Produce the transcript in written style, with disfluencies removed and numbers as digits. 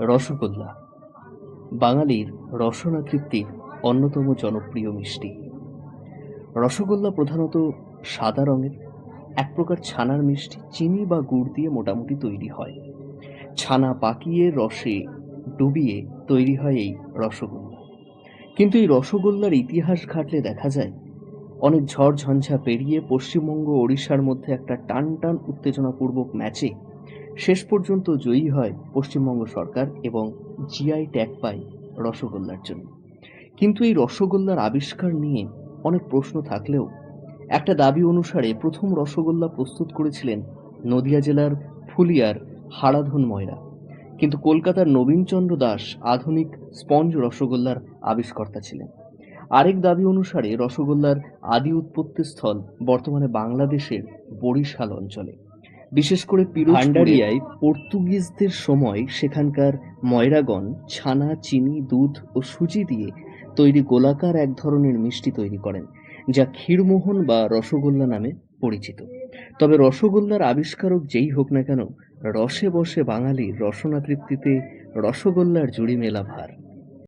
রসগোল্লা বাঙালির রসনা তৃপ্তির অন্যতম জনপ্রিয় মিষ্টি। রসগোল্লা প্রধানত সাদা রঙের এক প্রকার ছানার মিষ্টি, চিনি বা গুড় দিয়ে মোটামুটি তৈরি হয়। ছানা পাকিয়ে রসে ডুবিয়ে তৈরি হয় এই রসগোল্লা। কিন্তু এই রসগোল্লার ইতিহাস ঘাটলে দেখা যায় অনেক ঝড় ঝঞ্ঝা পেরিয়ে পশ্চিমবঙ্গ ওড়িশার মধ্যে একটা টান টান উত্তেজনাপূর্বক ম্যাচে শেষ পর্যন্ত জয়ী হয় পশ্চিমবঙ্গ সরকার এবং জিআই ট্যাগ পায় রসগোল্লার জন্য। কিন্তু এই রসগোল্লার আবিষ্কার নিয়ে অনেক প্রশ্ন থাকলেও একটা দাবি অনুসারে প্রথম রসগোল্লা প্রস্তুত করেছিলেন নদিয়া জেলার ফুলিয়ার হারাধন ময়রা। কিন্তু কলকাতার নবীনচন্দ্র দাস আধুনিক স্পঞ্জ রসগোল্লার আবিষ্কর্তা ছিলেন। আরেক দাবি অনুসারে রসগোল্লার আদি উৎপত্তিস্থল বর্তমানে বাংলাদেশের বরিশাল অঞ্চলে, বিশেষ করে ভান্ডারিয়ায় পর্তুগিজদের সময় সেখানকার ময়রাগণ ছানা, চিনি, দুধ ও সুজি দিয়ে তৈরি গোলাকার এক ধরনের মিষ্টি তৈরি করেন, যা ক্ষীরমোহন বা রসগোল্লা নামে পরিচিত। তবে রসগোল্লার আবিষ্কারক যেই হোক না কেন, রসে বসে বাঙালির রসনা তৃপ্তিতে রসগোল্লার জুড়ি মেলা ভার।